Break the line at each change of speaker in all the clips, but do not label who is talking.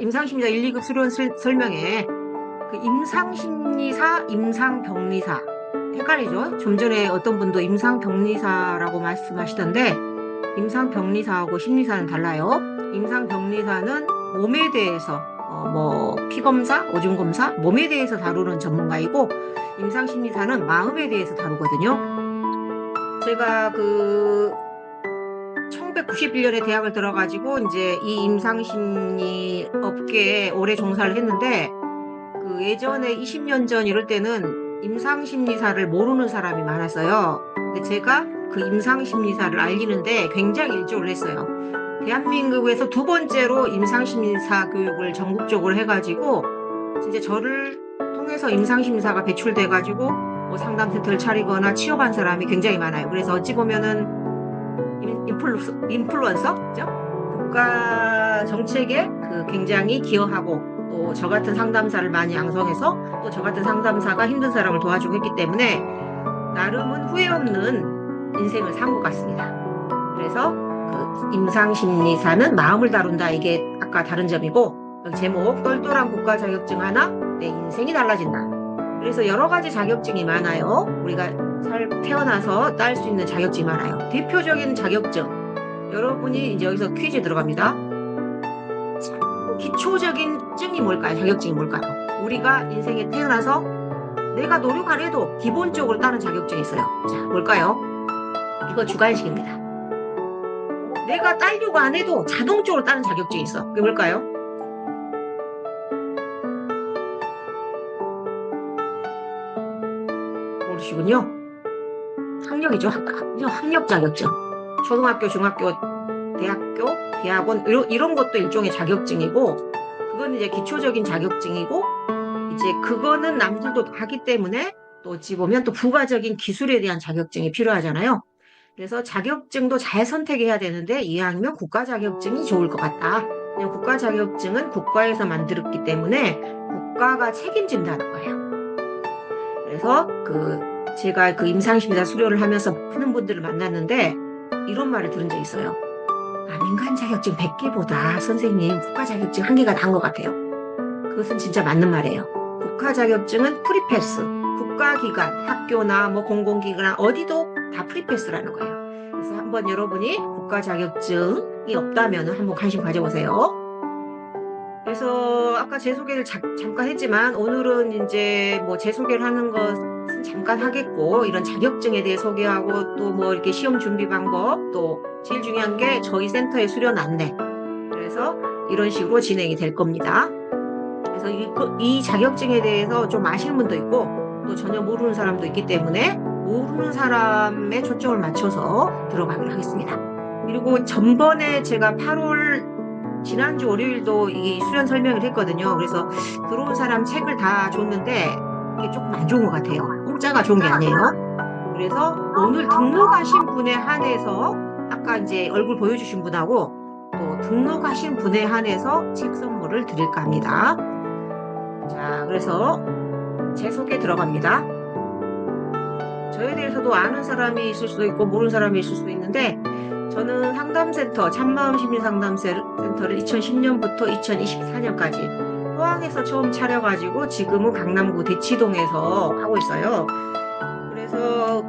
임상심리사 1, 2급 수련 설명에 그 임상심리사, 임상병리사 헷갈리죠? 좀 전에 어떤 분도 임상병리사라고 말씀하시던데 임상병리사하고 심리사는 달라요. 임상병리사는 몸에 대해서 뭐 피검사, 오줌검사, 몸에 대해서 다루는 전문가이고 임상심리사는 마음에 대해서 다루거든요. 제가 1991년에 대학을 들어가지고 이제 이 임상심리 업계에 오래 종사를 했는데 그 예전에 20년 전 이럴 때는 임상심리사를 모르는 사람이 많았어요. 근데 제가 그 임상심리사를 알리는데 굉장히 일조를 했어요. 대한민국에서 두 번째로 임상심리사 교육을 전국적으로 해가지고 진짜 저를 통해서 임상심리사가 배출돼가지고 뭐 상담센터를 차리거나 취업한 사람이 굉장히 많아요. 그래서 어찌 보면은 인플루언서죠? 국가 정책에 굉장히 기여하고 또 저 같은 상담사를 많이 양성해서 또 저 같은 상담사가 힘든 사람을 도와주고 했기 때문에 나름은 후회 없는 인생을 산 것 같습니다. 그래서 그 임상심리사는 마음을 다룬다, 이게 아까 다른 점이고, 제목 똘똘한 국가 자격증 하나 내 인생이 달라진다. 그래서 여러 가지 자격증이 많아요. 우리가 태어나서 딸 수 있는 자격증이 많아요. 대표적인 자격증, 여러분이 이제 여기서 퀴즈 들어갑니다. 기초적인 증이 뭘까요? 자격증이 뭘까요? 우리가 인생에 태어나서 내가 노력 안 해도 기본적으로 따는 자격증이 있어요. 자, 뭘까요? 이거 주관식입니다. 내가 따려고 안 해도 자동적으로 따는 자격증이 있어. 그게 뭘까요? 모르시군요. 학력이죠. 학력 자격증. 초등학교, 중학교, 대학교, 대학원 이런 것도 일종의 자격증이고, 그건 이제 기초적인 자격증이고, 이제 그거는 남들도 하기 때문에 또 어찌 보면 또 부가적인 기술에 대한 자격증이 필요하잖아요. 그래서 자격증도 잘 선택해야 되는데 이왕이면 국가 자격증이 좋을 것 같다. 그냥 국가 자격증은 국가에서 만들었기 때문에 국가가 책임진다는 거예요. 그래서 제가 임상심리사 수료를 하면서 많은 분들을 만났는데 이런 말을 들은 적이 있어요. 민간 자격증 100개보다 선생님 국가 자격증 1개가 나은 것 같아요. 그것은 진짜 맞는 말이에요. 국가 자격증은 프리패스, 국가기관, 학교나 뭐 공공기관 어디도 다 프리패스라는 거예요. 그래서 한번 여러분이 국가 자격증이 없다면 한번 관심 가져보세요. 그래서 아까 제 소개를 잠깐 했지만 오늘은 이제 뭐 제 소개를 하는 것은 잠깐 하겠고, 이런 자격증에 대해 소개하고 또 뭐 이렇게 시험 준비 방법, 또 제일 중요한 게 저희 센터의 수련 안내, 그래서 이런 식으로 진행이 될 겁니다. 그래서 이 자격증에 대해서 좀 아시는 분도 있고 또 전혀 모르는 사람도 있기 때문에 모르는 사람에 초점을 맞춰서 들어가기로 하겠습니다. 그리고 전번에 제가 8월 지난주 월요일도 이 수련 설명을 했거든요. 그래서 들어온 사람 책을 다 줬는데 이게 조금 안 좋은 것 같아요. 공짜가 좋은 게 아니에요. 그래서 오늘 등록하신 분에 한해서 아까 이제 얼굴 보여주신 분하고 또 등록하신 분에 한해서 책 선물을 드릴까 합니다. 자, 그래서 제 소개 들어갑니다. 저에 대해서도 아는 사람이 있을 수도 있고 모르는 사람이 있을 수도 있는데, 저는 상담센터, 참마음 심리상담센터를 2010년부터 2024년까지 포항에서 처음 차려가지고 지금은 강남구 대치동에서 하고 있어요. 그래서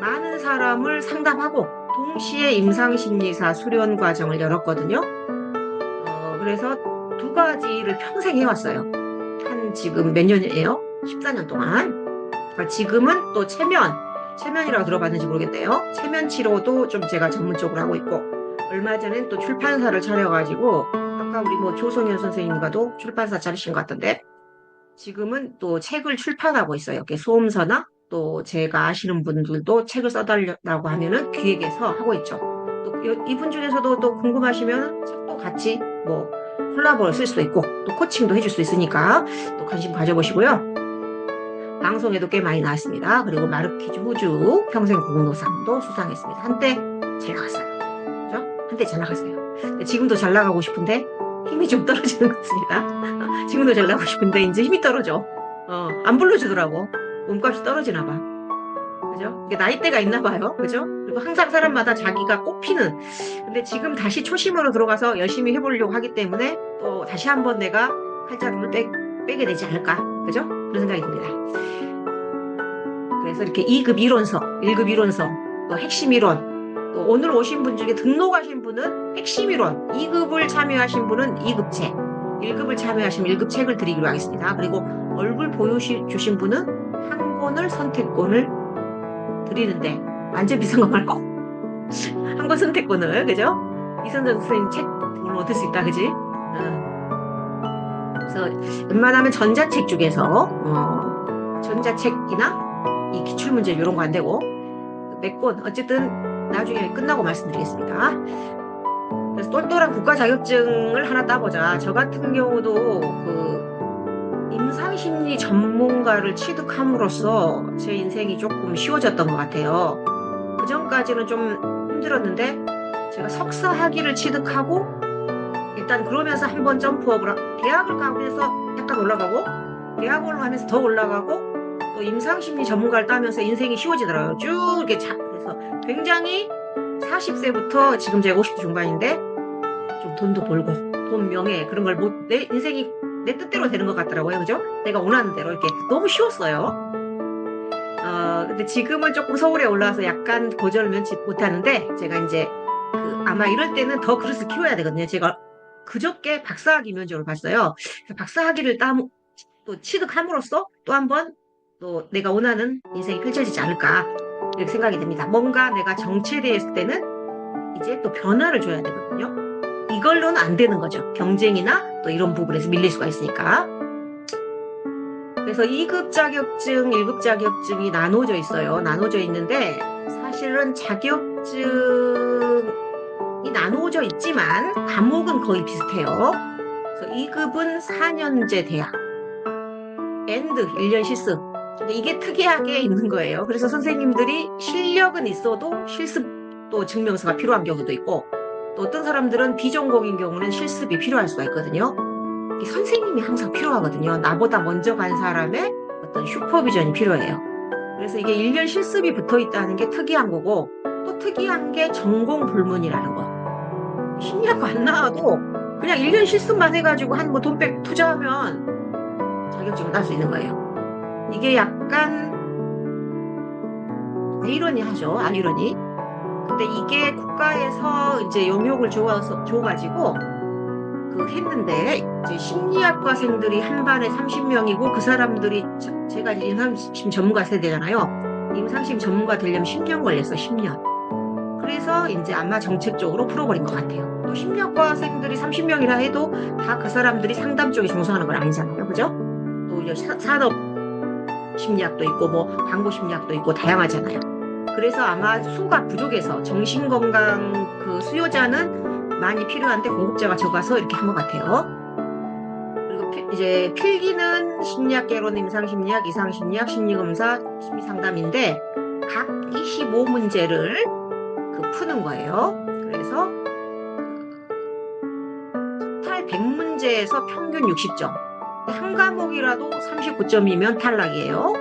많은 사람을 상담하고 동시에 임상심리사 수련 과정을 열었거든요. 그래서 두 가지를 평생 해왔어요. 한 지금 몇 년이에요? 14년 동안. 그러니까 지금은 또 체면이라고 들어봤는지 모르겠네요. 체면 치료도 좀 제가 전문적으로 하고 있고, 얼마 전엔 또 출판사를 차려가지고 아까 우리 뭐 조성현 선생님과도 출판사 차리신 것 같던데, 지금은 또 책을 출판하고 있어요. 이렇게 소음서나 또 제가 아시는 분들도 책을 써달라고 하면은 기획해서 하고 있죠. 또 이분 중에서도 또 궁금하시면 책도 같이 뭐 콜라보를 쓸 수도 있고 또 코칭도 해줄 수 있으니까 또 관심 가져보시고요. 방송에도 꽤 많이 나왔습니다. 그리고 마르키즈 호주 평생 공로상도 수상했습니다. 한때 잘 나갔어요. 그죠? 한때 잘 나갔어요. 근데 지금도 잘 나가고 싶은데 힘이 좀 떨어지는 것 같습니다. 지금도 잘 나가고 싶은데 이제 힘이 떨어져. 안 불러주더라고. 몸값이 떨어지나 봐. 그죠? 이게 나이대가 있나 봐요. 그죠? 그리고 항상 사람마다 자기가 꼽히는. 근데 지금 다시 초심으로 들어가서 열심히 해보려고 하기 때문에 또 다시 한번 내가 칼자루를 빼게 되지 않을까. 그죠? 그런 생각이 듭니다. 그래서 이렇게 2급 이론서, 1급 이론서, 또 핵심 이론, 또 오늘 오신 분 중에 등록하신 분은 핵심 이론, 2급을 참여하신 분은 2급 책, 1급을 참여하시면 1급 책을 드리기로 하겠습니다. 그리고 얼굴 보여주신 분은 한 권을 선택권을 드리는데 완전 비싼 거 말고 한 권 선택권을, 그죠? 이선정 선생님 책 등을 얻을 수 있다, 그지? 그래서 웬만하면 전자책 중에서 전자책이나 이 기출문제 이런 거 안 되고 몇 권 어쨌든 나중에 끝나고 말씀드리겠습니다. 그래서 똘똘한 국가 자격증을 하나 따보자. 저 같은 경우도 그 임상심리 전문가를 취득함으로써 제 인생이 조금 쉬워졌던 것 같아요. 그 전까지는 좀 힘들었는데 제가 석사 학위를 취득하고 일단 그러면서 한번 점프업을 대학을 가면서 약간 올라가고 대학원을 하면서 더 올라가고 또 임상심리 전문가를 따면서 인생이 쉬워지더라고요. 쭉 이렇게 그래서 굉장히 40세부터 지금 제가 50대 중반인데 좀 돈도 벌고 돈, 명예 그런 걸 내 인생이 내 뜻대로 되는 것 같더라고요. 그죠? 내가 원하는 대로 이렇게 너무 쉬웠어요. 근데 지금은 조금 서울에 올라와서 약간 고전을 면치 못하는데 제가 이제 아마 이럴 때는 더 그릇을 키워야 되거든요. 제가 그저께 박사학위 면접을 봤어요. 박사학위를 또 취득함으로써 또 한번 또 내가 원하는 인생이 펼쳐지지 않을까 이렇게 생각이 됩니다. 뭔가 내가 정체되었을 때는 이제 또 변화를 줘야 되거든요. 이걸로는 안 되는 거죠. 경쟁이나 또 이런 부분에서 밀릴 수가 있으니까. 그래서 2급 자격증, 1급 자격증이 나눠져 있어요. 나눠져 있는데 사실은 자격증이 나눠져 있지만 과목은 거의 비슷해요. 그래서 2급은 4년제 대학, AND 1년 실습. 근데 이게 특이하게 있는 거예요. 그래서 선생님들이 실력은 있어도 실습도 증명서가 필요한 경우도 있고 또 어떤 사람들은 비전공인 경우는 실습이 필요할 수가 있거든요. 선생님이 항상 필요하거든요. 나보다 먼저 간 사람의 어떤 슈퍼비전이 필요해요. 그래서 이게 1년 실습이 붙어 있다는 게 특이한 거고 또 특이한 게 전공 불문이라는 거. 심리학과 안 나와도 그냥 1년 실습만 해가지고 한 뭐 돈백 투자하면 자격증을 딸 수 있는 거예요. 이게 약간 아이러니하죠. 아이러니. 근데 이게 국가에서 이제 용역을 줘가지고 했는데 이제 심리학과생들이 한 반에 30명이고 그 사람들이 제가 이제 임상심 전문가 세대잖아요. 임상심 전문가 되려면 10년 걸렸어. 10년. 그래서 이제 아마 정책적으로 풀어버린 것 같아요. 또 심리학과생들이 30명이라 해도 다 그 사람들이 상담 쪽에 종사하는 건 아니잖아요. 그죠? 또 이제 산업 심리학도 있고 뭐 광고 심리학도 있고 다양하잖아요. 그래서 아마 수가 부족해서 정신건강 그 수요자는 많이 필요한데 공급자가 적어서 이렇게 한 것 같아요. 그리고 이제 필기는 심리학 개론, 임상심리학, 이상심리학, 심리검사, 심리상담인데 각 25문제를 푸는 거예요. 그래서 토탈 100문제에서 평균 60점. 한 과목이라도 39점이면 탈락이에요.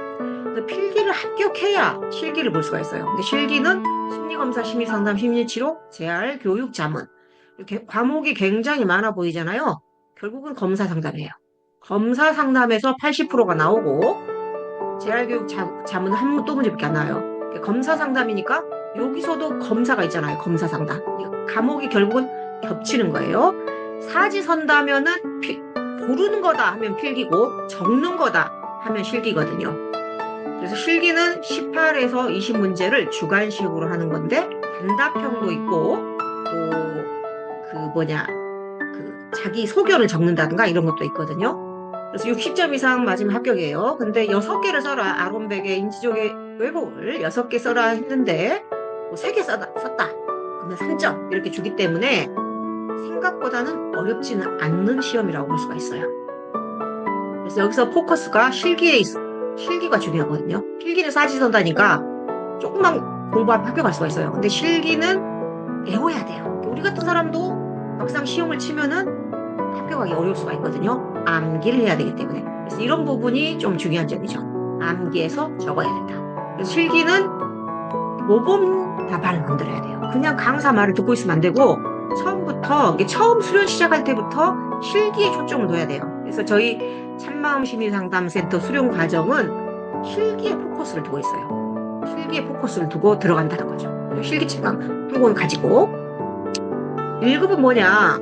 필기를 합격해야 실기를 볼 수가 있어요. 근데 실기는 심리검사, 심리상담, 심리치료, 재활, 교육, 자문 이렇게 과목이 굉장히 많아 보이잖아요. 결국은 검사 상담이에요. 검사 상담에서 80%가 나오고 재활교육, 자문은 한 문제밖에 안 나와요. 검사 상담이니까 여기서도 검사가 있잖아요. 검사 상담. 과목이 결국은 겹치는 거예요. 사지선다면은 고르는 거다 하면 필기고 적는 거다 하면 실기거든요. 그래서 실기는 18에서 20문제를 주관식으로 하는 건데 단답형도 있고 또 자기 소견을 적는다든가 이런 것도 있거든요. 그래서 60점 이상 맞으면 합격이에요. 근데 6개를 써라. 아론백의 인지적의 왜곡을 6개 써라 했는데 뭐 3개 썼다. 그러면 3점 이렇게 주기 때문에 생각보다는 어렵지는 않는 시험이라고 볼 수가 있어요. 그래서 여기서 포커스가 실기가 중요하거든요. 필기는 사지선다니까 조금만 공부하면 합격할 수가 있어요. 근데 실기는 외워야 돼요. 우리 같은 사람도 막상 시험을 치면은 합격하기 어려울 수가 있거든요. 암기를 해야 되기 때문에. 그래서 이런 부분이 좀 중요한 점이죠. 암기해서 적어야 된다. 그래서 실기는 모범 답안을 만들어야 돼요. 그냥 강사 말을 듣고 있으면 안 되고 처음부터 처음 수련 시작할 때부터 실기에 초점을 둬야 돼요. 그래서 저희 참마음 심리상담센터 수련 과정은 실기에 포커스를 두고 있어요. 실기에 포커스를 두고 들어간다는 거죠. 실기책방 한 권 가지고 1급은 뭐냐?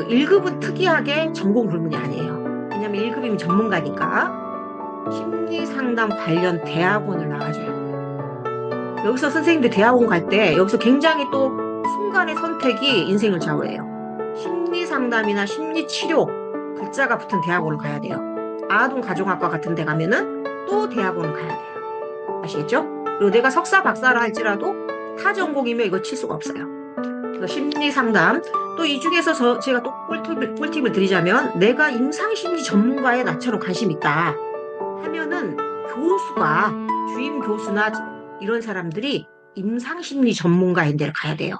1급은 특이하게 전공 불문이 아니에요. 왜냐면 1급이면 전문가니까 심리상담 관련 대학원을 나가줘야 돼요. 여기서 선생님들 대학원 갈 때 여기서 굉장히 또 순간의 선택이 인생을 좌우해요. 심리상담이나 심리치료 글자가 붙은 대학원을 가야 돼요. 아동가정학과 같은 데 가면은 또 대학원을 가야 돼요. 아시겠죠? 그리고 내가 석사 박사를 할지라도 타 전공이면 이거 칠 수가 없어요. 그래서 심리상담 또 이 중에서 제가 또 꿀팁을 드리자면 내가 임상심리 전문가에 나처럼 관심 있다 하면은 교수가 주임 교수나 이런 사람들이 임상심리 전문가인 데를 가야 돼요.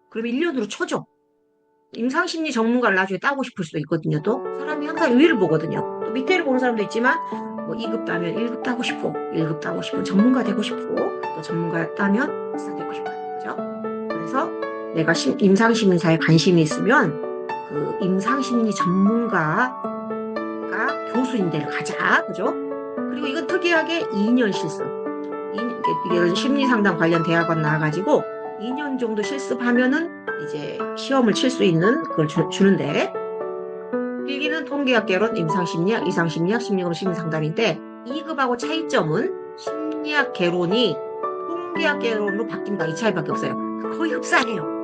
그러면 1년으로 쳐줘. 임상심리 전문가를 나중에 따고 싶을 수도 있거든요. 또 사람이 항상 위를 보거든요. 또 밑에를 보는 사람도 있지만 뭐 2급 따면 1급 따고 싶고 1급 따고 싶고 전문가 되고 싶고 또 전문가 따면 박사 되고 싶어요. 그죠? 그래서 내가 임상심리사에 관심이 있으면 그 임상심리 전문가가 교수인 데를 가자. 그죠? 그리고 이건 특이하게 2년 실습. 이게 심리상담 관련 대학원 나와가지고 2년 정도 실습하면은 이제 시험을 칠 수 있는 그걸 주는데 1기는 통계학개론, 임상심리학, 이상심리학, 심리검, 심리상담인데 2급하고 차이점은 심리학개론이 통계학개론으로 바뀐다 이 차이밖에 없어요. 거의 흡사해요.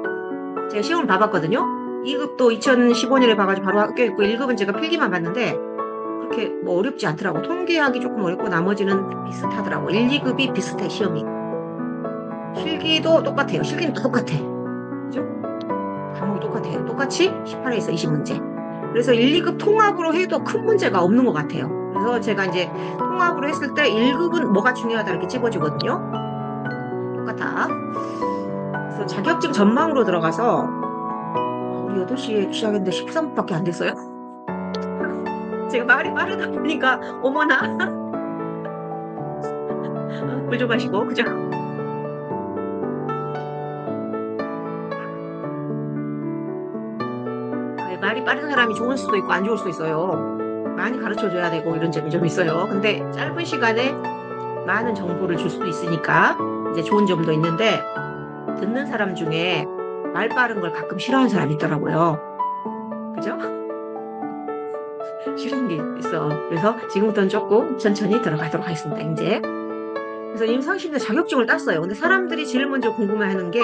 제가 시험을 봐봤거든요. 2급도 2015년에 봐가지고 바로 합격했고 1급은 제가 필기만 봤는데 그렇게 뭐 어렵지 않더라고. 통계학이 조금 어렵고 나머지는 비슷하더라고. 1, 2급이 비슷해 시험이. 실기도 똑같아요. 실기는 똑같아. 그죠? 과목이 똑같아요. 똑같이 18에서 20문제. 그래서 1, 2급 통합으로 해도 큰 문제가 없는 것 같아요. 그래서 제가 이제 통합으로 했을 때 1급은 뭐가 중요하다 이렇게 찝어주거든요. 똑같아. 그래서 자격증 전망으로 들어가서 우리 8시에 시작했는데 13분밖에 안 됐어요. 제가 말이 빠르다 보니까 어머나 물 좀 마시고 그죠? 말이 빠른 사람이 좋을 수도 있고 안 좋을 수도 있어요. 많이 가르쳐줘야 되고 이런 점이 좀 있어요. 근데 짧은 시간에 많은 정보를 줄 수도 있으니까 이제 좋은 점도 있는데 듣는 사람 중에 말 빠른 걸 가끔 싫어하는 사람이 있더라고요. 그죠? 싫은 게 있어. 그래서 지금부터는 조금 천천히 들어가도록 하겠습니다. 이제 그래서 임상심리 자격증을 땄어요. 근데 사람들이 제일 먼저 궁금해하는 게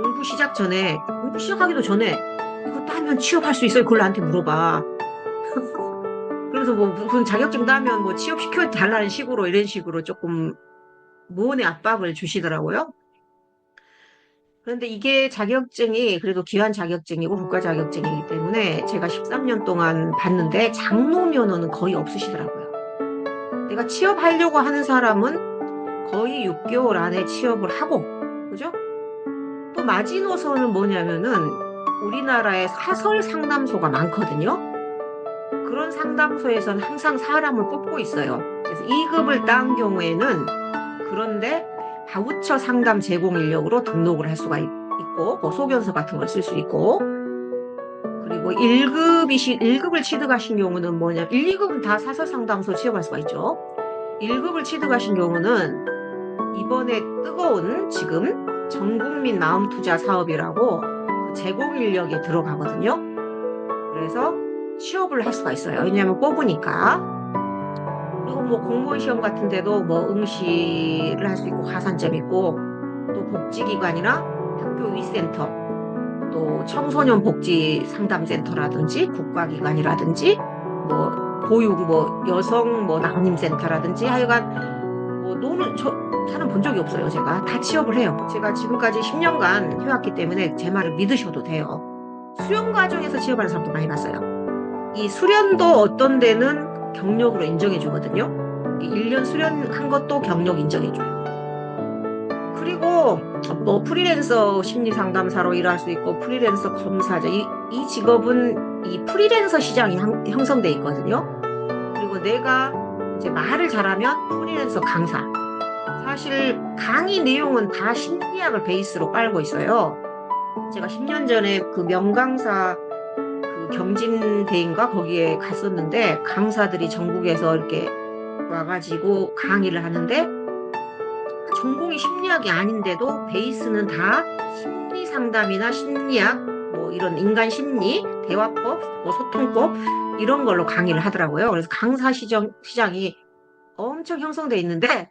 공부 시작하기도 전에 이거 따면 취업할 수 있어요? 그걸 나한테 물어봐. 그래서 뭐 무슨 자격증 따면 뭐 취업시켜 달라는 식으로 이런 식으로 조금 무언의 압박을 주시더라고요. 그런데 이게 자격증이 그래도 기관 자격증이고 국가 자격증이기 때문에 제가 13년 동안 봤는데 장로 면허는 거의 없으시더라고요. 내가 취업하려고 하는 사람은 거의 6개월 안에 취업을 하고, 그죠? 또 마지노선은 뭐냐면은 우리나라에 사설 상담소가 많거든요. 그런 상담소에서는 항상 사람을 뽑고 있어요. 그래서 2급을 딴 경우에는 그런데 바우처 상담 제공 인력으로 등록을 할 수가 있고 뭐 소견서 같은 걸 쓸 수 있고 그리고 1급을 취득하신 경우는 뭐냐 1, 2급은 다 사설 상담소 취업할 수가 있죠. 1급을 취득하신 경우는 이번에 뜨거운 지금 전국민 마음투자 사업이라고 제공 인력에 들어가거든요. 그래서 취업을 할 수가 있어요. 왜냐하면 뽑으니까. 그리고 뭐 공무원 시험 같은 데도 뭐 응시를 할 수 있고 가산점 있고 또 복지기관이나 학교 위센터 또 청소년 복지 상담센터라든지 국가기관이라든지 뭐 보육 뭐 여성 뭐 난임센터라든지 하여간 뭐 사람 본 적이 없어요. 제가 다 취업을 해요. 제가 지금까지 10년간 해왔기 때문에 제 말을 믿으셔도 돼요. 수련 과정에서 취업하는 사람도 많이 봤어요. 이 수련도 어떤 데는 경력으로 인정해 주거든요. 1년 수련한 것도 경력 인정해 줘요. 그리고 뭐 프리랜서 심리상담사로 일할 수 있고 프리랜서 검사자 이 직업은 이 프리랜서 시장이 형성돼 있거든요. 그리고 내가 이제 말을 잘하면 프리랜서 강사 사실 강의 내용은 다 심리학을 베이스로 깔고 있어요. 제가 10년 전에 그 명강사 그 경진대인가 거기에 갔었는데 강사들이 전국에서 이렇게 와가지고 강의를 하는데 전공이 심리학이 아닌데도 베이스는 다 심리 상담이나 심리학, 뭐 이런 인간 심리, 대화법, 뭐 소통법 이런 걸로 강의를 하더라고요. 그래서 강사 시장이 엄청 형성돼 있는데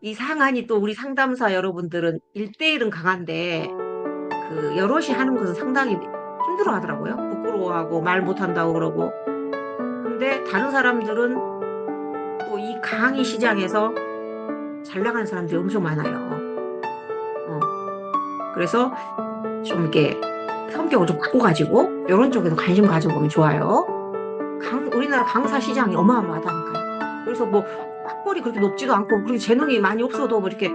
이 상한이 또 우리 상담사 여러분들은 1대1은 강한데 그 여럿이 하는 것은 상당히 힘들어 하더라고요. 부끄러워하고 말 못한다고 그러고. 근데 다른 사람들은 또 이 강의 시장에서 잘 나가는 사람들이 엄청 많아요. 어, 그래서 좀 이렇게 성격을 좀 바꿔가지고 이런 쪽에도 관심 가져보면 좋아요. 우리나라 강사 시장이 어마어마하다니까요. 그래서 뭐 학벌이 그렇게 높지도 않고 그렇게 재능이 많이 없어도 뭐 이렇게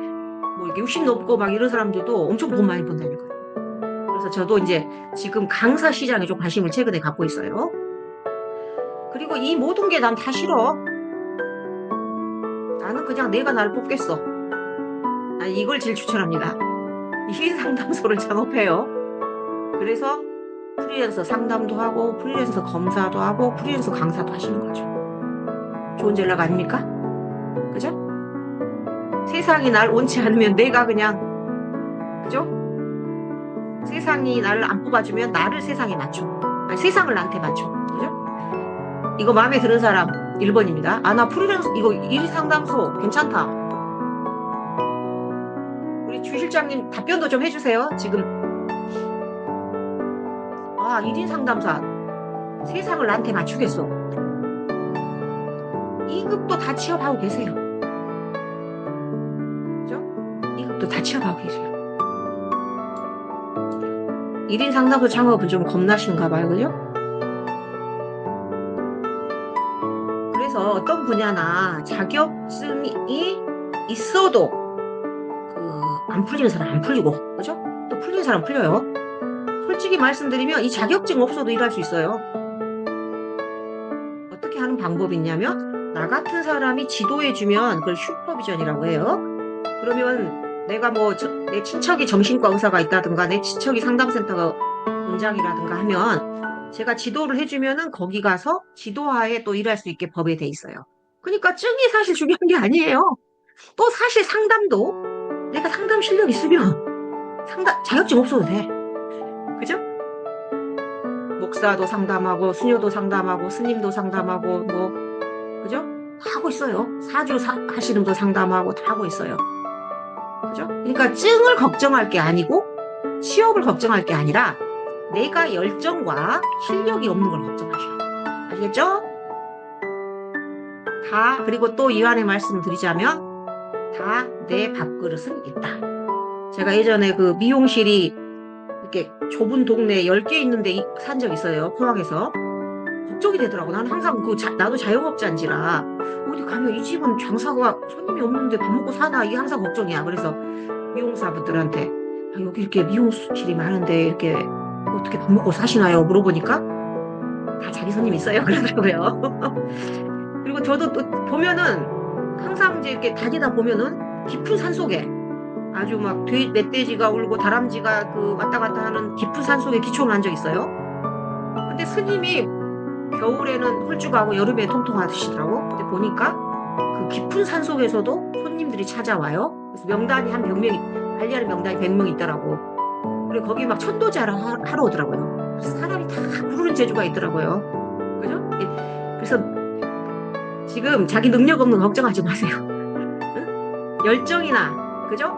욕심 높고 막 이런 사람들도 엄청 돈 많이 번다니까요. 그래서 저도 이제 지금 강사 시장에 좀 관심을 최근에 갖고 있어요. 그리고 이 모든 게 난 다 싫어. 나는 그냥 내가 나를 뽑겠어. 난 이걸 제일 추천합니다. 1인 상담소를 창업해요. 그래서 프리랜서 상담도 하고 프리랜서 검사도 하고 프리랜서 강사도 하시는 거죠. 좋은 전략 아닙니까? 그죠? 세상이 날 원치 않으면 내가 그냥, 그죠? 세상이 나를 안 뽑아주면 나를 세상에 맞춰. 아니, 세상을 나한테 맞춰. 그죠? 이거 마음에 드는 사람 1번입니다. 아, 나 프리랜서 이거 1인 상담소 괜찮다. 우리 주 실장님 답변도 좀 해주세요. 지금 1인 상담사 세상을 나한테 맞추겠어. 2급도 다 취업하고 계세요. 그죠? 2급도 다 취업하고 계세요. 1인 상담소 창업은 좀 겁나신가 봐요. 그죠? 그래서 어떤 분야나 자격증이 있어도 안 풀리는 사람 안 풀리고, 그죠? 또 풀리는 사람 풀려요. 솔직히 말씀드리면 이 자격증 없어도 일할 수 있어요. 어떻게 하는 방법이 있냐면 나 같은 사람이 지도해주면 그걸 슈퍼비전이라고 해요. 그러면 내가 뭐 내 친척이 정신과 의사가 있다든가 내 친척이 상담센터가 원장이라든가 하면 제가 지도를 해주면은 거기 가서 지도하에 또 일할 수 있게 법에 돼 있어요. 그러니까 증이 사실 중요한 게 아니에요. 또 사실 상담도 내가 상담 실력 있으면 자격증 없어도 돼. 그죠? 목사도 상담하고 수녀도 상담하고 스님도 상담하고 뭐 그죠? 다 하고 있어요. 사주 하시는 분도 상담하고 다 하고 있어요. 그죠? 그러니까 증을 걱정할 게 아니고 취업을 걱정할 게 아니라 내가 열정과 실력이 없는 걸 걱정하셔. 아시겠죠? 그리고 또 이완의 말씀 드리자면 다 내 밥그릇은 있다. 제가 예전에 그 미용실이 이렇게 좁은 동네에 10개 있는데 산 적 있어요. 포항에서. 걱정이 되더라고. 나는 항상 나도 자영업자인지라 어디 가면 이 집은 장사가 손님이 없는데 밥 먹고 사나 이게 항상 걱정이야. 그래서 미용사분들한테 여기 이렇게 미용실이 많은데 이렇게 어떻게 밥 먹고 사시나요? 물어보니까 다 자기 손님 있어요. 그러더라고요. 그리고 저도 또 보면은 항상 이제 이렇게 다니다 보면은 깊은 산속에 아주 막 멧돼지가 울고 다람쥐가 왔다 갔다 하는 깊은 산속에 기초를 한 적 있어요. 근데 스님이 겨울에는 홀쭉하고 여름에 통통하시더라고. 근데 보니까 그 깊은 산속에서도 손님들이 찾아와요. 그래서 명단이 한 100명이, 관리하는 명단이 100명 있더라고. 그리고 거기 막 천도자랑 하러 오더라고요. 사람이 다 구르는 재주가 있더라고요. 그죠? 그래서 지금 자기 능력 없는 거 걱정하지 마세요. 응? 열정이나, 그죠?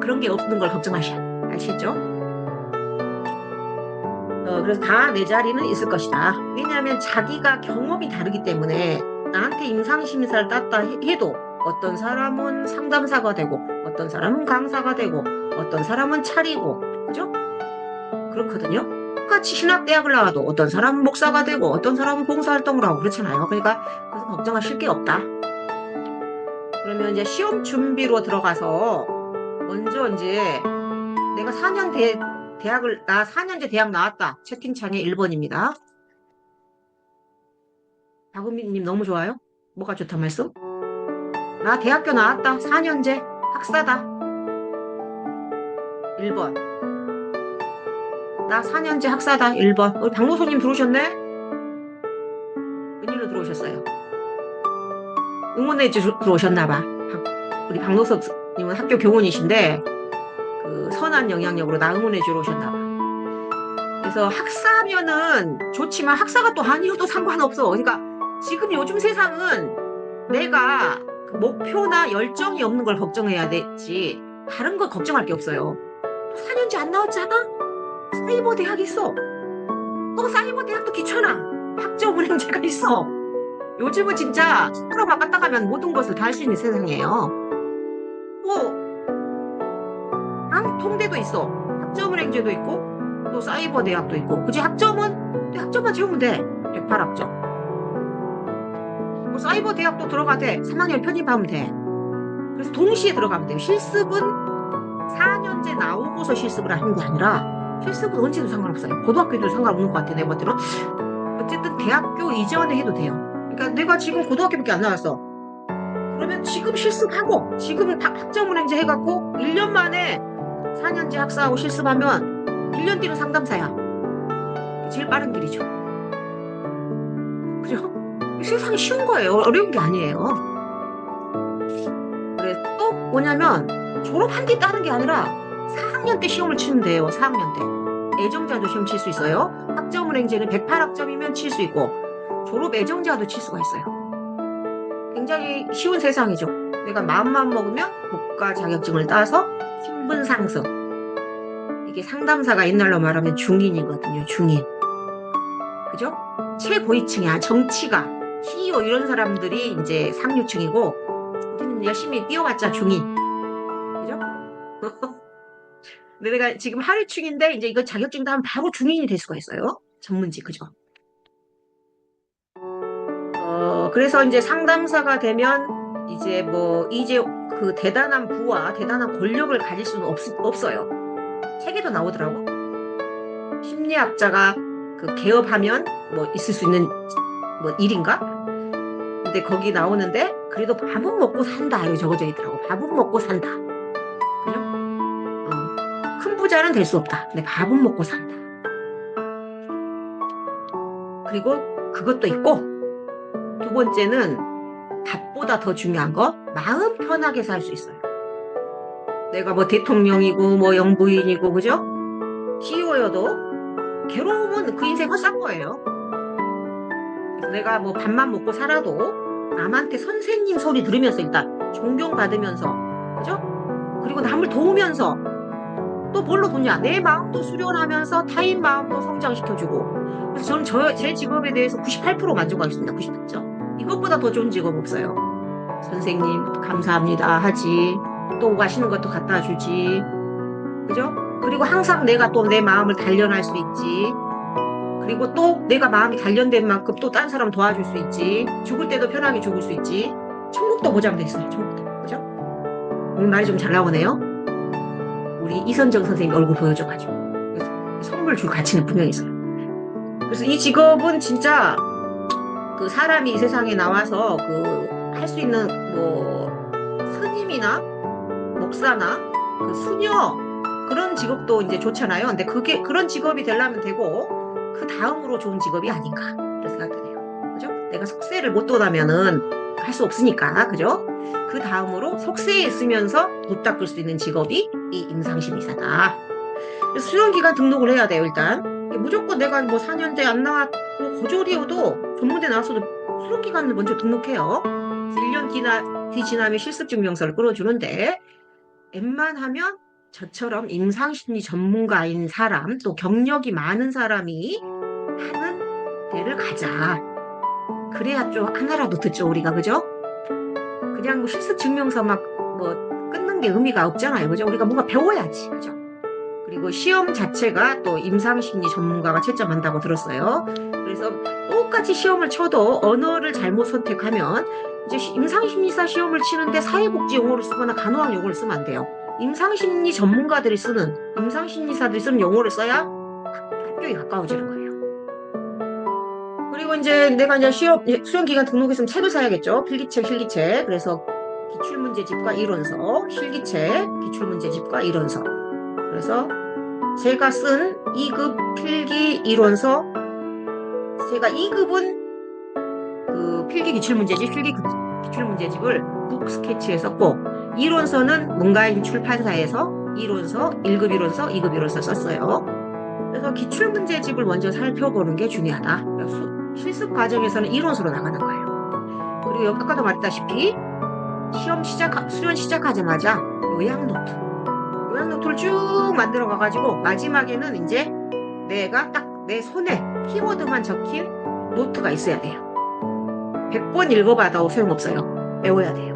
그런 게 없는 걸 걱정하셔야 아시죠? 그래서 다 내 자리는 있을 것이다. 왜냐하면 자기가 경험이 다르기 때문에 나한테 임상심사를 땄다 해도 어떤 사람은 상담사가 되고 어떤 사람은 강사가 되고 어떤 사람은 차리고 그죠? 그렇거든요. 똑같이 신학대학을 나와도 어떤 사람은 목사가 되고 어떤 사람은 봉사활동을 하고 그렇잖아요. 그러니까 그래서 걱정하실 게 없다. 그러면 이제 시험 준비로 들어가서 먼저 이제 내가 4년제 대학 나왔다. 채팅창에 1번입니다. 박은미님 너무 좋아요. 뭐가 좋단 말씀? 나 대학교 나왔다. 4년제 학사다. 1번. 나 4년제 학사다. 1번. 우리 박노선님 들어오셨네? 웬일로 들어오셨어요? 응원해 들어오셨나봐. 우리 박노선님은 학교 교원이신데 그 선한 영향력으로 나 응원해 주러 오셨나봐. 그래서 학사면은 좋지만 학사가 또 아니어도 상관없어. 그러니까 지금 요즘 세상은 내가 그 목표나 열정이 없는 걸 걱정해야 되지 다른 거 걱정할 게 없어요. 4년째 안 나왔잖아? 사이버 대학 있어. 사이버 대학도 귀찮아. 학점은행제가 있어. 요즘은 진짜 손가락 바꿨다 가면 모든 것을 다 할 수 있는 세상이에요. 통대도 있어. 학점은행제도 있고 또 사이버 대학도 있고. 그지? 학점만 채우면 돼. 108학점. 사이버 대학도 들어가도 돼. 3학년 편입하면 돼. 그래서 동시에 들어가면 돼요. 실습은 4년제 나오고서 실습을 하는 게 아니라 실습은 언제도 상관없어요. 고등학교도 상관없는 것 같아. 내 멋대로. 어쨌든 대학교 이전에 해도 돼요. 그러니까 내가 지금 고등학교밖에 안 나왔어. 그러면 지금 실습하고 지금 학점은행제 해갖고 1년 만에 4년제 학사하고 실습하면 1년 뒤는 상담사야. 제일 빠른 길이죠. 그죠? 세상이 쉬운 거예요. 어려운 게 아니에요. 그래 또 뭐냐면 졸업한 뒤 따는 게 아니라 4학년 때 시험을 치면 돼요. 4학년 때. 애정자도 시험 칠 수 있어요. 학점은행제는 108학점이면 칠 수 있고 졸업 애정자도 칠 수가 있어요. 굉장히 쉬운 세상이죠. 내가 마음만 먹으면 국가 자격증을 따서 신분 상승. 이게 상담사가 옛날로 말하면 중인이거든요. 중인. 그죠? 최고위층이야. 정치가 CEO 이런 사람들이 이제 상류층이고 우리는 열심히 뛰어봤자 중인. 그죠? 근데 내가 지금 하류층인데 이제 이거 자격증 따면 바로 중인이 될 수가 있어요. 전문직. 그죠? 그래서 이제 상담사가 되면 이제 그 대단한 부와 대단한 권력을 가질 수는 없어요. 책에도 나오더라고. 심리학자가 그 개업하면 있을 수 있는 일인가? 근데 거기 나오는데 그래도 밥은 먹고 산다 이렇게 적어져 있더라고. 밥은 먹고 산다. 그죠? 큰 부자는 될 수 없다. 근데 밥은 먹고 산다. 그리고 그것도 있고 두 번째는 밥보다 더 중요한 거 마음 편하게 살 수 있어요. 내가 대통령이고 영부인이고 그죠? CEO여도 괴로움은 그 인생 헛산 거예요. 그래서 내가 밥만 먹고 살아도 남한테 선생님 소리 들으면서 일단 존경받으면서 그죠? 그리고 남을 도우면서 또 뭘로 돕냐? 내 마음도 수련하면서 타인 마음도 성장시켜주고. 그래서 저는 제 직업에 대해서 98% 만족하겠습니다. 98점. 이것보다 더 좋은 직업 없어요. 선생님 감사합니다 하지. 또 오가시는 것도 갖다 주지. 그죠? 그리고 항상 내가 또 내 마음을 단련할 수 있지. 그리고 또 내가 마음이 단련된 만큼 또 딴 사람 도와줄 수 있지. 죽을 때도 편하게 죽을 수 있지. 천국도 보장돼 있어요. 천국도. 그죠? 오늘 말이 좀 잘 나오네요. 우리 이선정 선생님 얼굴 보여줘가지고 선물 줄 가치는 분명히 있어요. 그래서 이 직업은 진짜 그 사람이 이 세상에 나와서 할 수 있는 스님이나 목사나 그 수녀 그런 직업도 이제 좋잖아요. 근데 그런 직업이 되려면 되고 그 다음으로 좋은 직업이 아닌가 그런 생각도 해요. 그죠? 내가 속세를 못 돋으면은 할 수 없으니까 그죠? 그 다음으로 속세에 있으면서 못 닦을 수 있는 직업이 이 임상심리사다. 그래서 수련기간 등록을 해야 돼요. 일단 무조건 내가 4년제 안 나왔고 고졸이어도 전문대 나왔어도 수련기간을 먼저 등록해요. 1년 뒤 지나면 실습증명서를 끌어주는데 웬만하면 저처럼 임상심리 전문가인 사람 또 경력이 많은 사람이 하는 데를 가자. 그래야 좀 하나라도 듣죠 우리가. 그죠? 그냥 실습증명서 끊는 게 의미가 없잖아요. 그죠? 우리가 뭔가 배워야지. 그죠? 그리고 시험 자체가 또 임상심리 전문가가 채점한다고 들었어요. 그래서 똑같이 시험을 쳐도 언어를 잘못 선택하면 이제 임상심리사 시험을 치는데 사회복지 용어를 쓰거나 간호학 용어를 쓰면 안 돼요. 임상심리 전문가들이 쓰는 임상심리사들이 쓰는 용어를 써야 합격이 가까워지는 거예요. 그리고 이제 내가 수련기간 등록했으면 책을 사야겠죠. 필기책, 실기책. 그래서 기출문제집과 이론서, 실기책, 기출문제집과 이론서. 그래서 제가 쓴 2급 필기 이론서, 제가 2급은 그 필기 기출문제집, 필기 기출문제집을 북스케치에 썼고, 이론서는 문가인 출판사에서 이론서, 1급 이론서, 2급 이론서 썼어요. 그래서 기출문제집을 먼저 살펴보는 게 중요하다. 실습 과정에서는 이론서로 나가는 거예요. 그리고 아까도 말했다시피 수련 시작하자마자 요약노트를 쭉 만들어 가가지고 마지막에는 이제 내가 딱 내 손에 키워드만 적힌 노트가 있어야 돼요. 100번 읽어봐도 소용없어요. 외워야 돼요.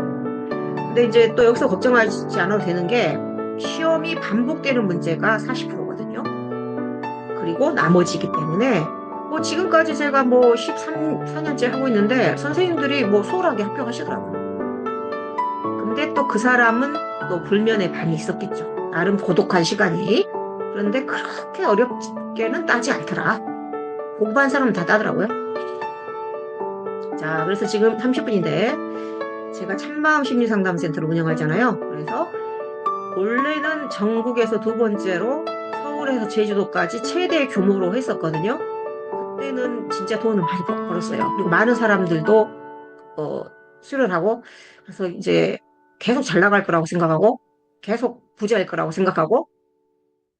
근데 이제 또 여기서 걱정하지 않아도 되는 게 시험이 반복되는 문제가 40%거든요. 그리고 나머지이기 때문에 뭐 지금까지 제가 뭐 14년째 하고 있는데 선생님들이 뭐 수월하게 합격하시더라고요. 근데 또 그 사람은 또 불면의 밤이 있었겠죠. 나름 고독한 시간이. 그런데 그렇게 어렵게는 따지 않더라. 공부한 사람은 다 따더라고요. 자, 그래서 지금 30분인데 제가 참마음 심리상담센터를 운영하잖아요. 그래서 원래는 전국에서 2번째로 서울에서 제주도까지 최대 규모로 했었거든요. 그때는 진짜 돈을 많이 벌었어요. 그리고 많은 사람들도 수련하고, 그래서 이제 계속 잘 나갈 거라고 생각하고 계속 부자일 거라고 생각하고,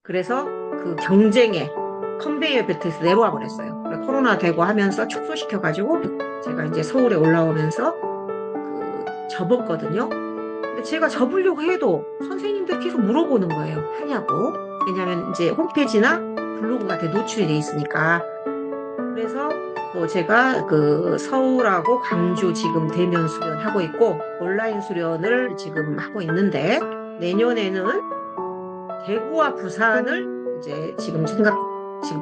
그래서 그 경쟁에 컨베이어 벨트에서 내려와 버렸어요. 코로나 되고 하면서 축소시켜가지고 제가 이제 서울에 올라오면서 접었거든요. 근데 제가 접으려고 해도 선생님들이 계속 물어보는 거예요. 하냐고. 왜냐면 이제 홈페이지나 블로그 같은 노출이 돼 있으니까. 그래서 제가 그 서울하고 광주 지금 대면 수련하고 있고 온라인 수련을 지금 하고 있는데, 내년에는 대구와 부산을 이제 지금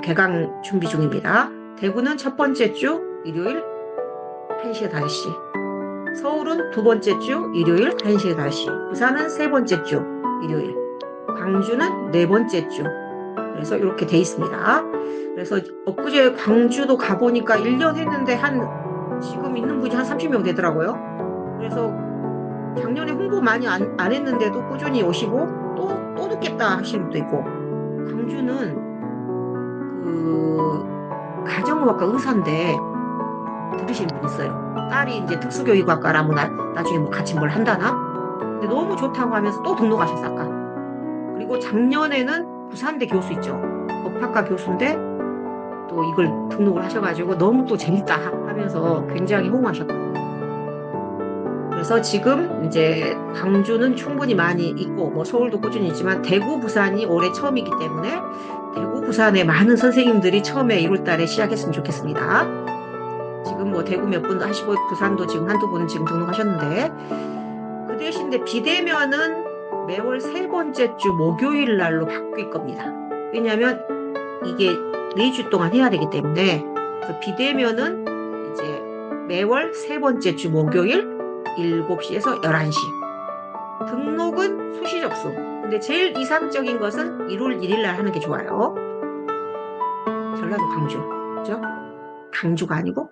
개강 준비 중입니다. 대구는 첫 번째 주 일요일 1시에 5시, 서울은 두 번째 주 일요일 1시에 5시, 부산은 세 번째 주 일요일, 광주는 네 번째 주. 그래서 이렇게 돼 있습니다. 그래서 엊그제 광주도 가보니까 1년 했는데 지금 있는 분이 한 30명 되더라고요. 그래서 작년에 홍보 많이 안 했는데도 꾸준히 오시고 또 듣겠다 하시는 분도 있고, 광주는 그 가정의학과 의사인데 들으시는 분 있어요. 딸이 이제 특수교육학과라면 나중에 뭐 같이 뭘 한다나? 근데 너무 좋다고 하면서 또 등록하셨어, 아까. 그리고 작년에는 부산대 교수 있죠. 법학과 교수인데 또 이걸 등록을 하셔가지고 너무 또 재밌다 하면서 굉장히 호응하셨거든요. 그래서 지금 이제 광주는 충분히 많이 있고 뭐 서울도 꾸준히 있지만 대구, 부산이 올해 처음이기 때문에 대구, 부산에 많은 선생님들이 처음에 1월달에 시작했으면 좋겠습니다. 지금 뭐 대구 몇 분도 하시고 부산도 지금 한두 분 지금 등록하셨는데, 그 대신에 비대면은 매월 세 번째 주 목요일 날로 바뀔 겁니다. 왜냐하면 이게 4주 동안 해야 되기 때문에. 그래서 비대면은 이제 매월 세 번째 주 목요일 7시에서 11시. 등록은 수시 접수. 근데 제일 이상적인 것은 1월 1일 날 하는 게 좋아요. 전라도 광주. 그죠? 광주가 아니고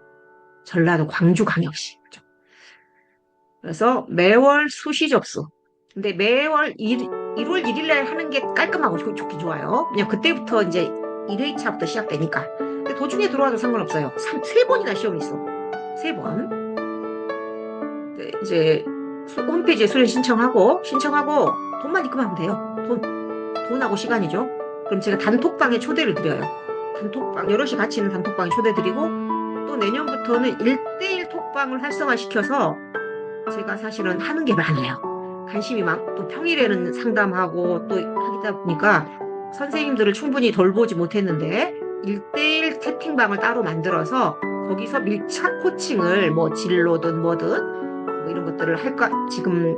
전라도 광주광역시. 그죠? 그래서 매월 수시 접수. 근데 매월 1월 1일 날 하는 게 깔끔하고 좋긴 좋아요. 그냥 그때부터 이제 1회차부터 시작되니까. 근데 도중에 들어와도 상관없어요. 3번이나 시험이 있어. 3번. 이제 홈페이지에 수련 신청하고 돈만 입금하면 돼요. 돈하고 시간이죠. 그럼 제가 단톡방에 초대를 드려요. 단톡방, 여럿이 같이 있는 단톡방에 초대 드리고, 또 내년부터는 1대1 톡방을 활성화시켜서 제가 사실은 하는 게 많아요. 관심이 많고, 또 평일에는 상담하고 또 하다 보니까 선생님들을 충분히 돌보지 못했는데 1대1 채팅방을 따로 만들어서 거기서 밀착 코칭을 뭐 진로든 뭐든 뭐 이런 것들을 지금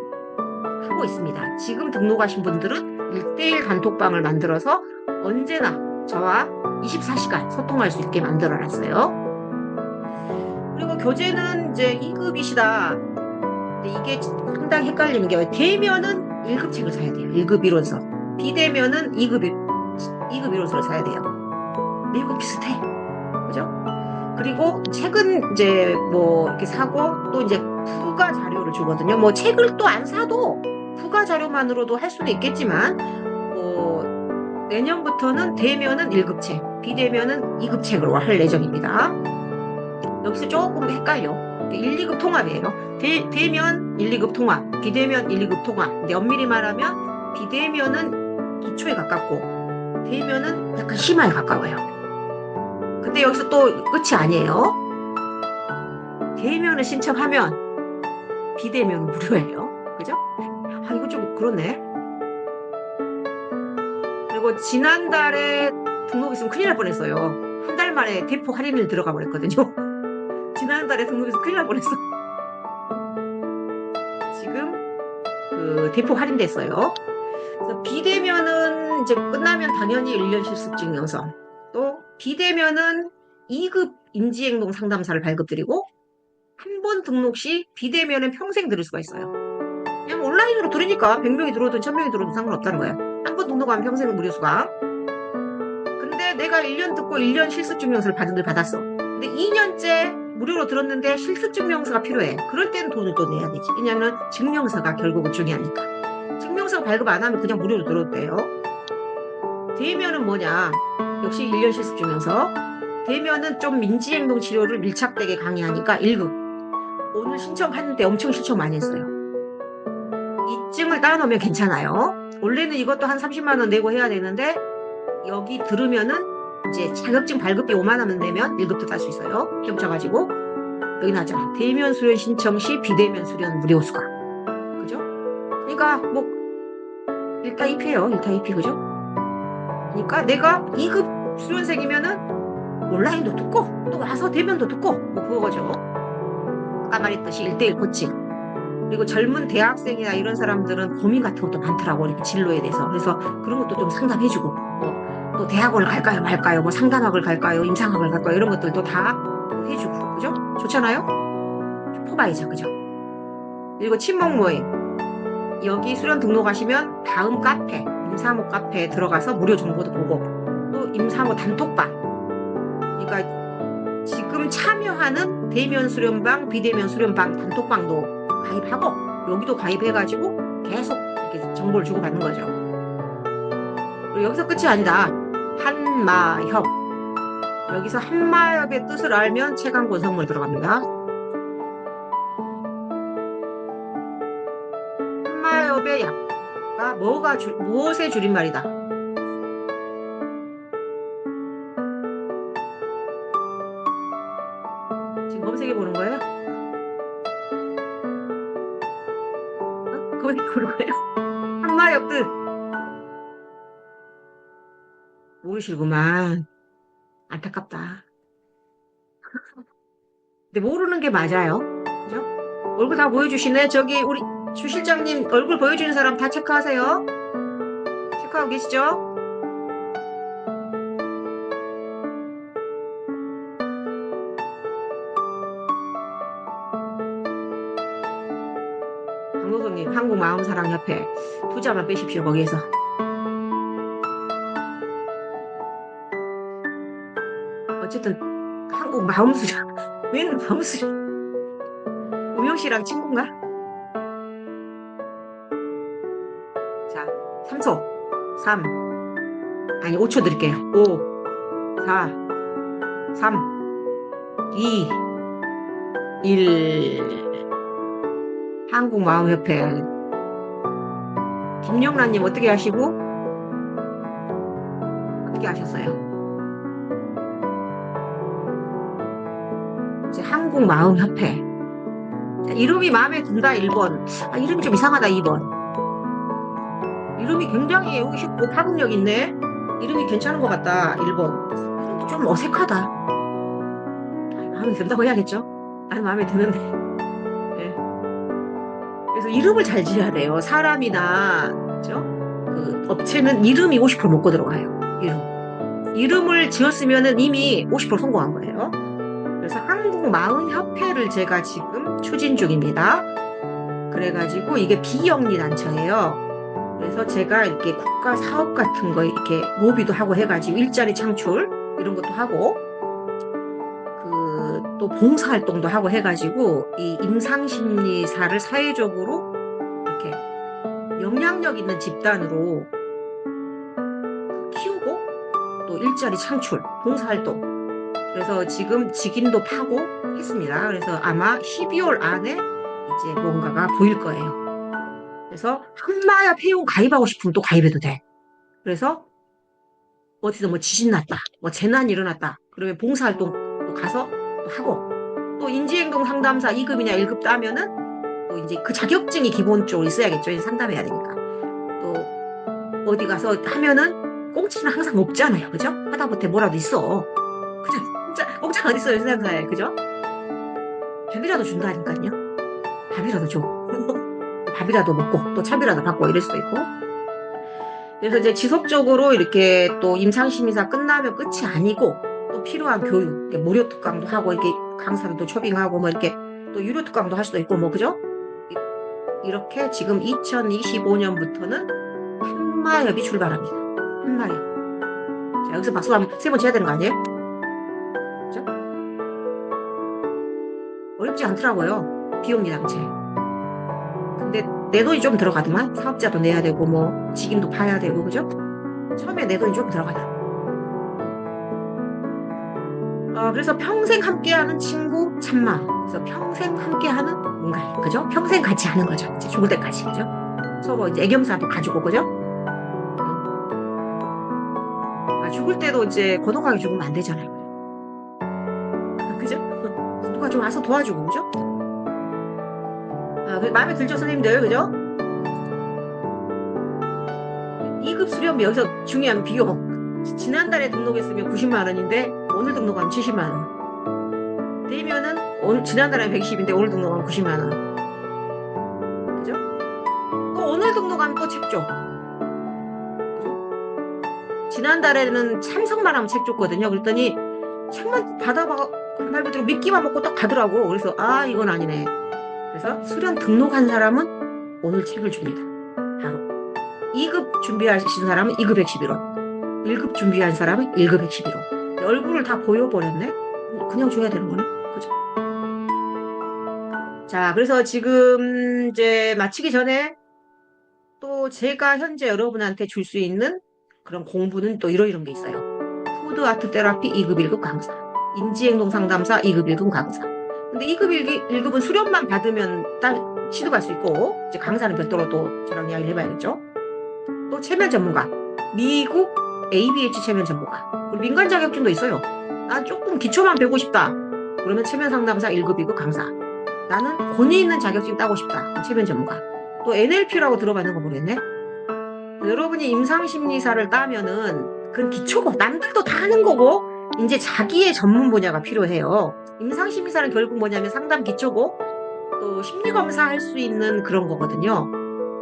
하고 있습니다. 지금 등록하신 분들은 1대1 단톡방을 만들어서 언제나 저와 24시간 소통할 수 있게 만들어놨어요. 그리고 교재는 이제 2급이시다. 근데 이게 상당히 헷갈리는 게, 대면은 1급 책을 사야 돼요. 1급 이론서. 비대면은 2급 이론서를 사야 돼요. 내용은 비슷해. 그죠? 그리고 책은 이제 뭐 이렇게 사고 또 이제 부가 자료를 주거든요. 뭐 책을 또 안 사도 부가 자료만으로도 할 수는 있겠지만 뭐 내년부터는 대면은 1급책, 비대면은 2급책으로 할 예정입니다. 여기서 조금 헷갈려. 1, 2급 통합이에요. 대면 1, 2급 통합, 비대면 1, 2급 통합. 근데 엄밀히 말하면 비대면은 기초에 가깝고 대면은 약간 심화에 가까워요. 근데 여기서 또 끝이 아니에요. 대면을 신청하면 비대면은 무료예요. 그죠? 아, 이거 좀 그렇네. 그리고 지난달에 등록했으면 큰일 날 뻔했어요. 한 달 만에 대폭 할인을 들어가 버렸거든요. 지난달에 등록해서 큰일 날 뻔했어. 지금 그 대폭 할인됐어요. 그래서 비대면은 이제 끝나면 당연히 1년 실습 증명서. 또 비대면은 2급 인지행동 상담사를 발급드리고 한 번 등록 시 비대면은 평생 들을 수가 있어요. 그냥 온라인으로 들으니까 100명이 들어오든 1000명이 들어오든 상관없다는 거예요. 한 번 등록하면 평생 무료 수강. 근데 내가 1년 듣고 1년 실습 증명서를 받았어. 근데 2년째 무료로 들었는데 실습 증명서가 필요해. 그럴 때는 돈을 또 내야 되지. 왜냐면 증명서가 결국은 중요하니까. 증명서 발급 안 하면 그냥 무료로 들어도 돼요. 대면은 뭐냐? 역시 1년 실습 증명서. 대면은 좀 인지행동 치료를 밀착되게 강의하니까 1급. 오늘 신청하는데 엄청 신청 많이 했어요. 이 증을 따놓으면 괜찮아요. 원래는 이것도 한 30만 원 내고 해야 되는데 여기 들으면은 이제 자격증 발급비 5만 원 내면 1급도 딸 수 있어요. 겹쳐가지고 여기 나왔잖아. 대면 수련 신청 시 비대면 수련 무료 수강. 그죠? 그러니까 뭐 1타 2피예요. 1타 2피 그죠? 그러니까 내가 2급 수련생이면은 온라인도 듣고 또 와서 대면도 듣고 뭐 그거죠. 아까 말했듯이 1대1 코칭. 그리고 젊은 대학생이나 이런 사람들은 고민 같은 것도 많더라고. 이렇게 진로에 대해서. 그래서 그런 것도 좀 상담해주고 또 대학원을 갈까요 말까요, 뭐 상담학을 갈까요, 임상학을 갈까요, 이런 것들도 다 해주고. 그죠? 좋잖아요? 포바이죠. 그죠? 그리고 친목 모임. 여기 수련 등록하시면 다음 카페, 임사모 카페에 들어가서 무료 정보도 보고 또 임사모 단톡방. 그러니까 지금 참여하는 대면 수련방, 비대면 수련방 단톡방도 가입하고 여기도 가입해가지고 계속 이렇게 정보를 주고받는 거죠. 그리고 여기서 끝이 아니다. 한마협. 여기서 한마협의 뜻을 알면 체감권 선물 들어갑니다. 한마협의 약가 무엇의 줄임말이다. 지금 검색해 보는 거예요? 검색해 보는 거예요? 한마협 뜻 모르시구만. 안타깝다. 근데 모르는 게 맞아요. 그죠? 얼굴 다 보여주시네. 저기 우리 주 실장님 얼굴 보여주는 사람 다 체크하세요. 체크하고 계시죠? 강노선님 한국마음사랑협회 투자만 빼십시오. 거기에서. 어쨌든 한국 마음수련. 웬 마음수련. 우영씨랑 친구인가? 자, 3초. 3. 아니, 5초 드릴게요. 5, 4, 3, 2, 1. 한국마음협회. 김영란님 어떻게 하시고? 어떻게 하셨어요? 이제 한국마음협회. 이름이 마음에 든다 1번. 아, 이름이 좀 이상하다 2번. 이름이 굉장히 외우기 쉽고 파급력 있네. 이름이 괜찮은 것 같다 1번. 이름이 좀 어색하다. 마음에 든다고 해야겠죠? 나는 마음에 드는데. 네. 그래서 이름을 잘 지어야 돼요. 사람이나 그죠? 그 업체는 이름이 50% 먹고 들어가요. 이름을 지었으면 이미 50% 성공한 거예요. 그래서 한국마음협회를 제가 지금 추진 중입니다. 그래가지고 이게 비영리 단체예요. 그래서 제가 이렇게 국가 사업 같은 거 이렇게 로비도 하고 해가지고 일자리 창출 이런 것도 하고 그 또 봉사활동도 하고 해가지고 이 임상심리사를 사회적으로 이렇게 영향력 있는 집단으로 키우고 또 일자리 창출, 봉사활동. 그래서 지금 직인도 파고 했습니다. 그래서 아마 12월 안에 이제 뭔가가 보일 거예요. 그래서 한마야 폐용 가입하고 싶으면 또 가입해도 돼. 그래서 어디서 뭐 지진 났다, 뭐 재난 일어났다. 그러면 봉사활동 또 가서 또 하고 또 인지행동 상담사 2급이냐 1급 따면은 또 이제 그 자격증이 기본적으로 있어야겠죠. 상담해야 되니까. 또 어디 가서 하면은 공짜는 항상 없잖아요. 그죠? 하다못해 뭐라도 있어. 그죠? 진짜 공짜가 어디 있어요, 세상에. 그죠? 밥이라도 준다니까요. 밥이라도 줘. 밥이라도 먹고 또 차비라도 받고 이럴 수도 있고. 그래서 이제 지속적으로 이렇게 또 임상심의사 끝나면 끝이 아니고 또 필요한 교육, 무료 특강도 하고 이렇게 강사도 초빙하고 뭐 이렇게 또 유료 특강도 할 수도 있고 뭐 그죠? 이렇게 지금 2025년부터는 한마협이 출발합니다. 한마협. 자, 여기서 박수 한번 3번 쳐야 되는 거 아니에요? 그죠? 어렵지 않더라고요. 비용 예상책. 근데 내 돈이 좀 들어가더만. 사업자도 내야 되고 뭐 직인도 파야 되고 그죠? 처음에 내 돈이 좀 들어가더라고. 그래서 평생 함께하는 친구 참마. 그래서 평생 함께하는 뭔가 그죠? 평생 같이 하는 거죠. 이제 죽을 때까지 그죠? 서로 이제 애경사도 가지고 그죠? 죽을 때도 이제 고독하게 죽으면 안 되잖아요. 그죠? 누가 좀 와서 도와주고 그죠? 마음에 들죠 선생님들 그죠? 2급 수료비 여기서 중요한 비용. 지난달에 등록했으면 90만 원인데 오늘 등록하면 70만 원. 되면은 지난달에 120인데 오늘 등록하면 90만 원. 그죠? 또 오늘 등록하면 또 책 줘. 지난달에는 참석만 하면 책 줬거든요. 그랬더니 책만 받아봐 말 그대로 미끼만 먹고 딱 가더라고. 그래서 이건 아니네. 그래서 수련 등록한 사람은 오늘 책을 줍니다. 바로 2급 준비하신 사람은 2급 111원, 1급 준비한 사람은 1급 111원. 얼굴을 다 보여버렸네. 그냥 줘야 되는 거네. 그죠? 자, 그래서 지금 이제 마치기 전에 또 제가 현재 여러분한테 줄 수 있는 그런 공부는 또 이런 게 있어요. 푸드 아트 테라피 2급 1급 강사, 인지행동 상담사 2급 1급 강사. 근데 2급 1급은 수련만 받으면 취득할 수 있고 이제 강사는 별도로 또 저랑 이야기를 해봐야겠죠. 또 체면 전문가, 미국 ABH 체면 전문가, 그리고 민간 자격증도 있어요. 난 조금 기초만 배우고 싶다. 그러면 체면 상담사 1급 2급 강사. 나는 권위 있는 자격증 따고 싶다. 체면 전문가. 또 NLP라고 들어봤는 거 모르겠네. 여러분이 임상심리사를 따면은 그건 기초고 남들도 다 하는 거고 이제 자기의 전문 분야가 필요해요. 임상심리사는 결국 뭐냐면 상담 기초고 또 심리검사 할 수 있는 그런 거거든요.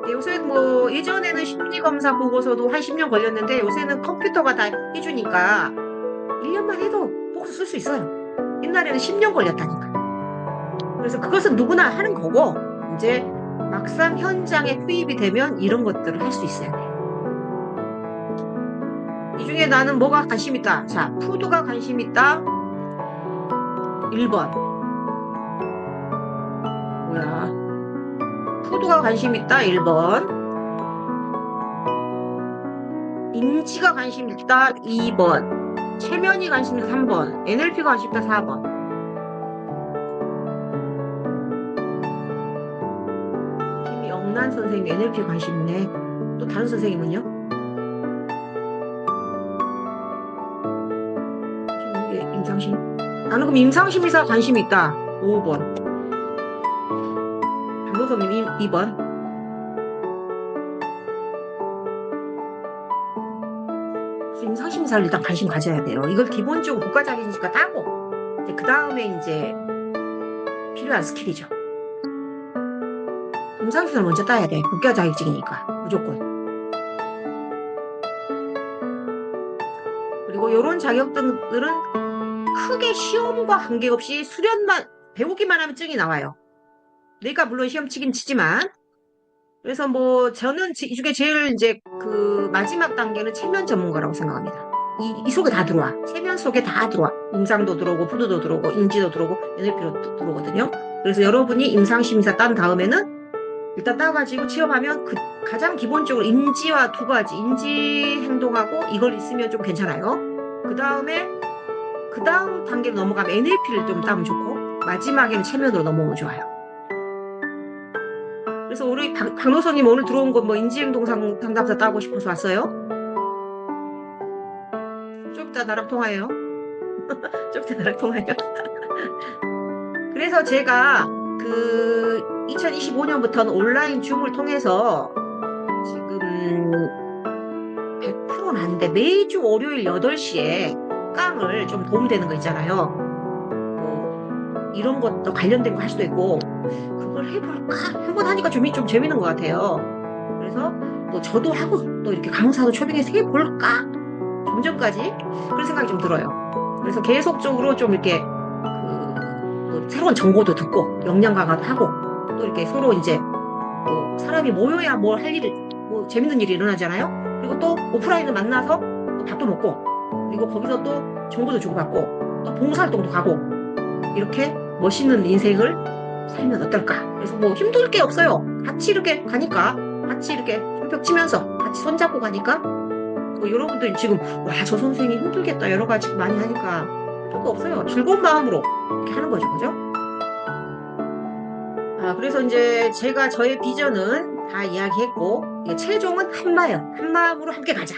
요새 뭐 예전에는 심리검사 보고서도 한 10년 걸렸는데 요새는 컴퓨터가 다 해주니까 1년만 해도 보고서 쓸 수 있어요. 옛날에는 10년 걸렸다니까. 그래서 그것은 누구나 하는 거고 이제 막상 현장에 투입이 되면 이런 것들을 할 수 있어야 돼요. 이 중에 나는 뭐가 관심 있다? 자, 푸드가 관심 있다. 1번. 뭐야? 푸드가 관심 있다. 1번. 인지가 관심 있다. 2번. 체면이 관심 있다. 3번. NLP가 관심 있다. 4번. 김영란 선생님 NLP 관심 있네. 또 다른 선생님은요? 임상심. 나는 그럼 임상심리사 관심이 있다. 5번. 강도섭님 2번. 임상심리사를 일단 관심 가져야 돼요. 이걸 기본적으로 국가자격증과 따고 그 다음에 이제 필요한 스킬이죠. 임상심리사를 먼저 따야 돼. 국가자격증이니까 무조건. 그리고 이런 자격증들은 크게 시험과 관계없이 수련만 배우기만 하면 증이 나와요. 내가 물론 시험 치긴 치지만 그래서 뭐 저는 이 중에 제일 이제 그 마지막 단계는 체면 전문가라고 생각합니다. 이 속에 다 들어와. 체면 속에 다 들어와. 임상도 들어오고, 푸드도 들어오고, 인지도 들어오고, NLP도 들어오거든요. 그래서 여러분이 임상심사 딴 다음에는 일단 따가지고 취업하면 가장 기본적으로 인지와 두 가지, 인지 행동하고 이걸 있으면 좀 괜찮아요. 그 다음 단계로 넘어가면 NLP를 좀 따면 좋고, 마지막에는 체면으로 넘어오면 좋아요. 그래서 우리 박노선님 오늘 들어온 건 뭐 인지행동 상담사 따고 싶어서 왔어요? 좀 이따 나랑 통화해요. 좀 이따 나랑 통화해요. 그래서 제가 2025년부터는 온라인 줌을 통해서 지금 100%는 아닌데 매주 월요일 8시에 깡을 좀 도움되는 거 있잖아요. 뭐 이런 것도 관련된 거 할 수도 있고 그걸 해볼까? 한번 하니까 좀 재밌는 것 같아요. 그래서 또 저도 하고 또 이렇게 강사도 초빙해서 해볼까? 점점까지 그런 생각이 좀 들어요. 그래서 계속적으로 좀 이렇게 또 새로운 정보도 듣고 역량 강화도 하고 또 이렇게 서로 이제 또 사람이 모여야 뭘 할 일이 뭐 재밌는 일이 일어나잖아요. 그리고 또 오프라인을 만나서 또 밥도 먹고 그리고 거기서 또 정보도 주고받고 또 봉사활동도 가고 이렇게 멋있는 인생을 살면 어떨까? 그래서 뭐 힘들 게 없어요. 같이 이렇게 가니까 같이 이렇게 손뼉 치면서 같이 손잡고 가니까 뭐 여러분들 지금 와 저 선생이 힘들겠다 여러 가지 많이 하니까 별거 없어요. 즐거운 마음으로 이렇게 하는 거죠, 그죠? 그래서 이제 제가 저의 비전은 다 이야기했고 최종은 한 마음으로 함께 가자.